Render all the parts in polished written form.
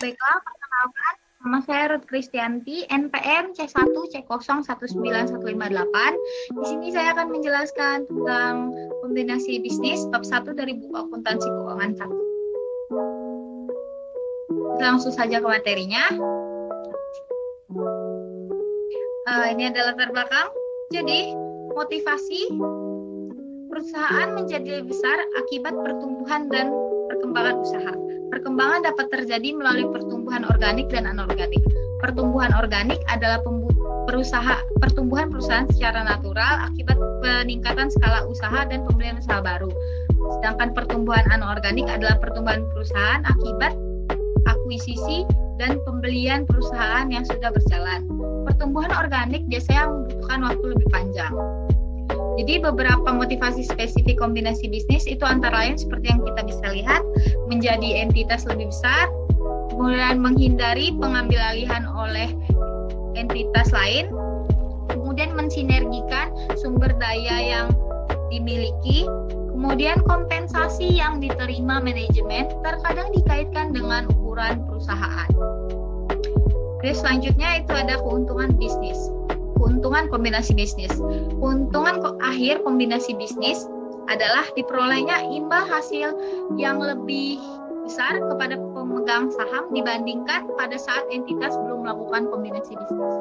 Baiklah, perkenalkan, nama saya Ruth Kristianti, NPM C1C019158. Di sini saya akan menjelaskan tentang kombinasi bisnis bab 1 dari buku akuntansi keuangan 1. Langsung saja ke materinya. Ini adalah latar belakang. Jadi, motivasi perusahaan menjadi lebih besar akibat pertumbuhan dan perkembangan usaha. Perkembangan dapat terjadi melalui pertumbuhan organik dan anorganik. Pertumbuhan organik adalah pertumbuhan perusahaan secara natural akibat peningkatan skala usaha dan pembelian usaha baru. Sedangkan pertumbuhan anorganik adalah pertumbuhan perusahaan akibat akuisisi dan pembelian perusahaan yang sudah berjalan. Pertumbuhan organik biasanya membutuhkan waktu lebih panjang. Jadi beberapa motivasi spesifik kombinasi bisnis itu antara lain seperti yang kita bisa lihat, menjadi entitas lebih besar, kemudian menghindari pengambil alihan oleh entitas lain, kemudian mensinergikan sumber daya yang dimiliki, kemudian kompensasi yang diterima manajemen terkadang dikaitkan dengan ukuran perusahaan. Terus selanjutnya itu ada keuntungan bisnis. Keuntungan kombinasi bisnis. Keuntungan akhir kombinasi bisnis adalah diperolehnya imbal hasil yang lebih besar kepada pemegang saham dibandingkan pada saat entitas belum melakukan kombinasi bisnis.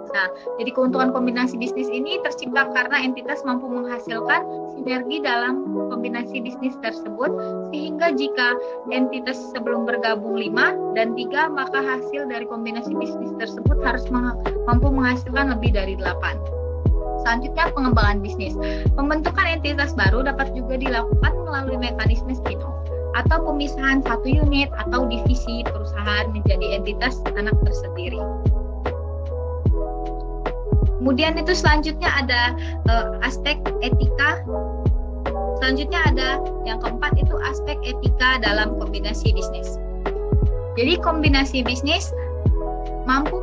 Nah, jadi keuntungan kombinasi bisnis ini tercipta karena entitas mampu menghasilkan sinergi dalam kombinasi bisnis tersebut, sehingga jika entitas sebelum bergabung 5 dan 3, maka hasil dari kombinasi bisnis tersebut harus mampu menghasilkan lebih dari 8. Selanjutnya, pengembangan bisnis. Pembentukan entitas baru dapat juga dilakukan melalui mekanisme spin-off atau pemisahan satu unit atau divisi perusahaan menjadi entitas anak tersendiri. Kemudian itu selanjutnya ada aspek etika. Selanjutnya ada yang keempat itu aspek etika dalam kombinasi bisnis. Jadi kombinasi bisnis mampu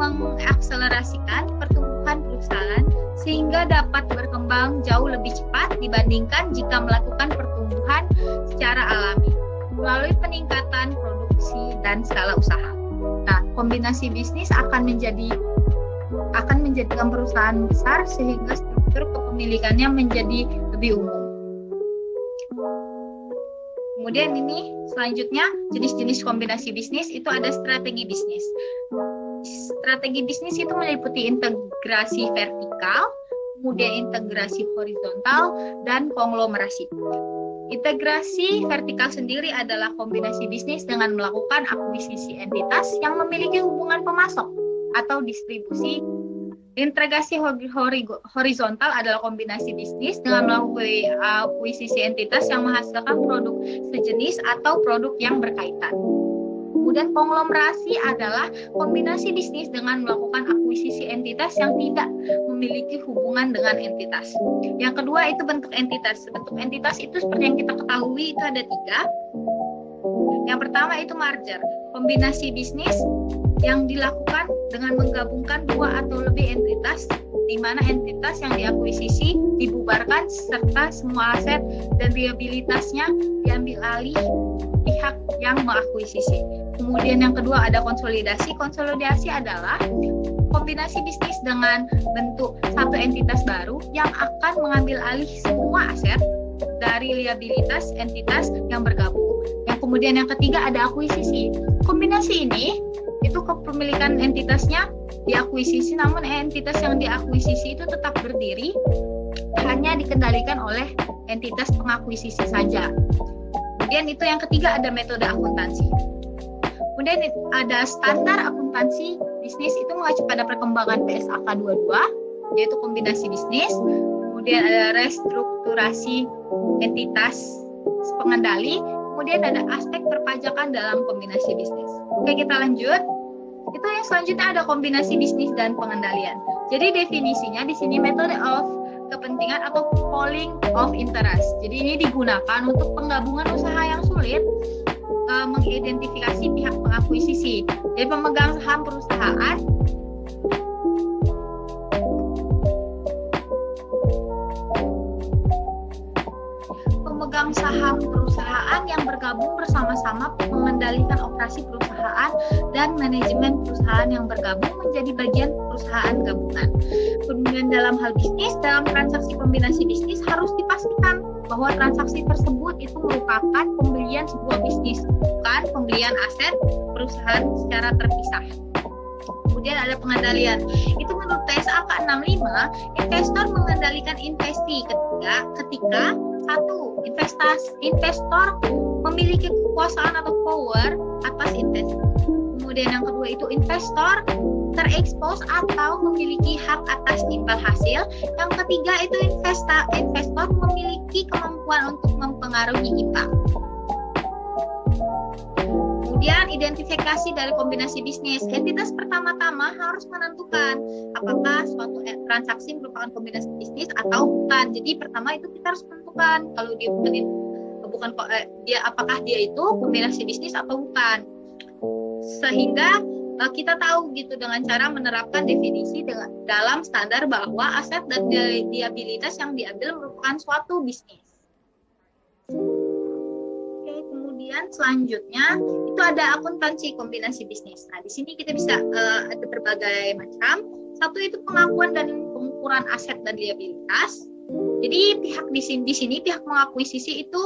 mengakselerasikan pertumbuhan perusahaan sehingga dapat berkembang jauh lebih cepat dibandingkan jika melakukan pertumbuhan secara alami melalui peningkatan produksi dan skala usaha. Nah, kombinasi bisnis akan menjadikan perusahaan besar sehingga struktur kepemilikannya menjadi lebih umum. Kemudian ini selanjutnya jenis-jenis kombinasi bisnis itu ada strategi bisnis. Strategi bisnis itu meliputi integrasi vertikal, kemudian integrasi horizontal, dan konglomerasi. Integrasi vertikal sendiri adalah kombinasi bisnis dengan melakukan akuisisi entitas yang memiliki hubungan pemasok atau distribusi. Integrasi horizontal adalah kombinasi bisnis dengan melakukan akuisisi entitas yang menghasilkan produk sejenis atau produk yang berkaitan. Kemudian konglomerasi adalah kombinasi bisnis dengan melakukan akuisisi entitas yang tidak memiliki hubungan dengan entitas. Yang kedua itu bentuk entitas. Bentuk entitas itu seperti yang kita ketahui itu ada 3. Yang pertama itu merger, kombinasi bisnis yang dilakukan dengan menggabungkan 2 atau lebih entitas, di mana entitas yang diakuisisi dibubarkan serta semua aset dan liabilitasnya diambil alih pihak yang mengakuisisi. Kemudian yang kedua ada konsolidasi. Konsolidasi adalah kombinasi bisnis dengan bentuk satu entitas baru yang akan mengambil alih semua aset dari liabilitas entitas yang bergabung. Yang kemudian yang ketiga ada akuisisi. Kombinasi ini itu kepemilikan entitasnya diakuisisi, namun entitas yang diakuisisi itu tetap berdiri, hanya dikendalikan oleh entitas pengakuisisi saja. Kemudian itu yang ketiga ada metode akuntansi. Kemudian ada standar akuntansi bisnis itu mengacu pada perkembangan PSAK 22, yaitu kombinasi bisnis. Kemudian ada restrukturasi entitas pengendali. Kemudian ada aspek perpajakan dalam kombinasi bisnis. Oke, kita lanjut. Itu yang selanjutnya ada kombinasi bisnis dan pengendalian. Jadi definisinya di sini metode of kepentingan atau pooling of interest. Jadi ini digunakan untuk penggabungan usaha yang sulit mengidentifikasi pihak pengakuisisi. Jadi pemegang saham perusahaan saham perusahaan yang bergabung bersama-sama mengendalikan operasi perusahaan dan manajemen perusahaan yang bergabung menjadi bagian perusahaan gabungan. Kemudian dalam hal bisnis, dalam transaksi kombinasi bisnis harus dipastikan bahwa transaksi tersebut itu merupakan pembelian sebuah bisnis, bukan pembelian aset perusahaan secara terpisah. Kemudian ada pengendalian. Itu menurut TSA K65, investor mengendalikan investasi ketika satu, investor memiliki kekuasaan atau power atas investasi. Kemudian yang kedua itu investor terekspos atau memiliki hak atas imbal hasil. Yang ketiga itu investor memiliki kemampuan untuk mempengaruhi imbal. Kemudian identifikasi dari kombinasi bisnis. Entitas pertama-tama harus menentukan apakah suatu transaksi merupakan kombinasi bisnis atau bukan. Jadi pertama itu kita harus menentukan kalau dia apakah dia itu kombinasi bisnis atau bukan. Sehingga kita tahu gitu dengan cara menerapkan definisi dalam standar bahwa aset dan liabilitas yang diambil merupakan suatu bisnis. Kemudian selanjutnya itu ada akuntansi kombinasi bisnis. Nah, di sini kita bisa ada berbagai macam. Satu itu pengakuan dan pengukuran aset dan liabilitas. Jadi pihak di sini pihak mengakuisisi itu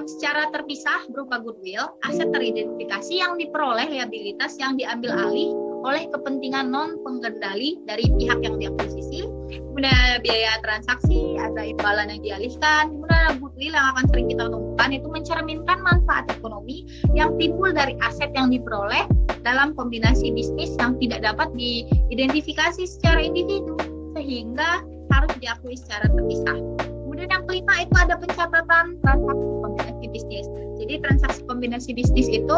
secara terpisah berupa goodwill, aset teridentifikasi yang diperoleh, liabilitas yang diambil alih oleh kepentingan non pengendali dari pihak yang diakuisisi. Kemudian ada biaya transaksi, ada imbalan yang dialihkan, kemudian ada goodwill yang akan sering kita temukan, itu mencerminkan manfaat ekonomi yang timbul dari aset yang diperoleh dalam kombinasi bisnis yang tidak dapat diidentifikasi secara individu sehingga harus diakui secara terpisah. Kemudian yang kelima itu ada pencatatan transaksi kombinasi bisnis. Jadi transaksi kombinasi bisnis itu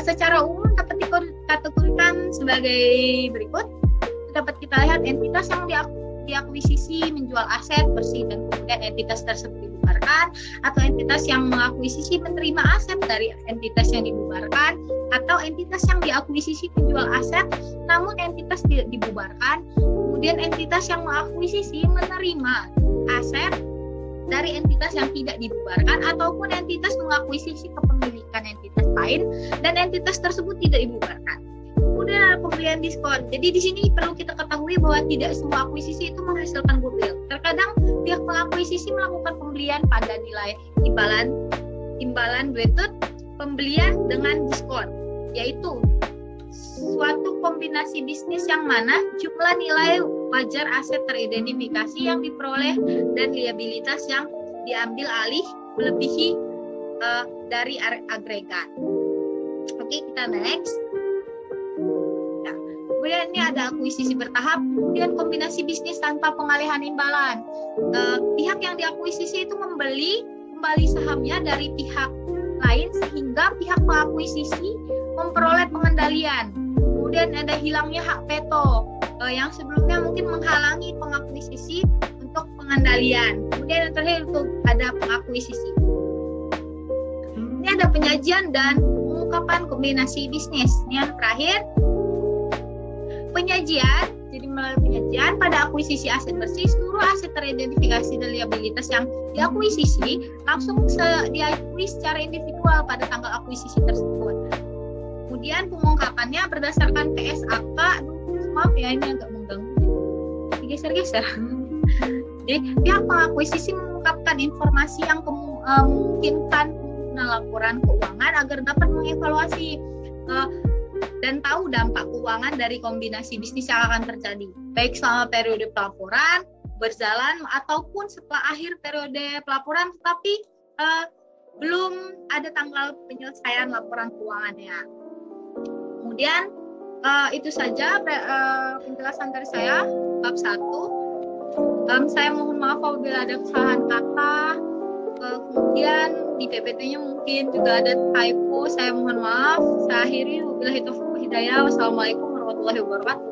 secara umum dapat dikategorikan sebagai berikut. Dapat kita lihat entitas yang diakuisisi menjual aset bersih dan kemudian entitas tersebut dibubarkan, atau entitas yang mengakuisisi menerima aset dari entitas yang dibubarkan, atau entitas yang diakuisisi menjual aset namun entitas tidak dibubarkan. Kemudian entitas yang mengakuisisi menerima aset dari entitas yang tidak dibubarkan, ataupun entitas mengakuisisi kepemilikan entitas lain dan entitas tersebut tidak dibubarkan. Kemudian ada pembelian diskon. Jadi di sini perlu kita ketahui bahwa tidak semua akuisisi itu menghasilkan goodwill. Terkadang pihak mengakuisisi melakukan pembelian pada nilai imbalan weighted pembelian dengan diskon, yaitu suatu kombinasi bisnis yang mana jumlah nilai wajar aset teridentifikasi yang diperoleh dan liabilitas yang diambil alih melebihi dari agregat. Oke, kita next. Nah, kemudian ini ada akuisisi bertahap, kemudian kombinasi bisnis tanpa pengalihan imbalan. Pihak yang diakuisisi itu membeli kembali sahamnya dari pihak lain sehingga pihak mengakuisisi memperoleh pengendalian. Kemudian ada hilangnya hak veto yang sebelumnya mungkin menghalangi pengakuisisi untuk pengendalian. Kemudian yang terakhir itu ada pengakuisisi. Ini ada penyajian dan pengungkapan kombinasi bisnis. Ini yang terakhir penyajian. Jadi melalui penyajian pada akuisisi aset bersih, seluruh aset teridentifikasi dan liabilitas yang diakuisisi langsung diakui secara individual pada tanggal akuisisi tersebut. Kemudian pengungkapannya berdasarkan PSAK. Maaf ya, ini agak mengganggu. Digeser-geser. Jadi pihak pengakuisisi mengungkapkan informasi yang memungkinkan pengguna laporan keuangan agar dapat mengevaluasi dan tahu dampak keuangan dari kombinasi bisnis yang akan terjadi, baik selama periode pelaporan berjalan ataupun setelah akhir periode pelaporan, tetapi belum ada tanggal penyelesaian laporan keuangannya. Kemudian itu saja penjelasan dari saya bab 1. Saya mohon maaf apabila ada kesalahan kata. Kemudian di PPT-nya mungkin juga ada typo, saya mohon maaf. Saya akhiri, wabillahi taufiq wal hidayah. Wassalamualaikum warahmatullahi wabarakatuh.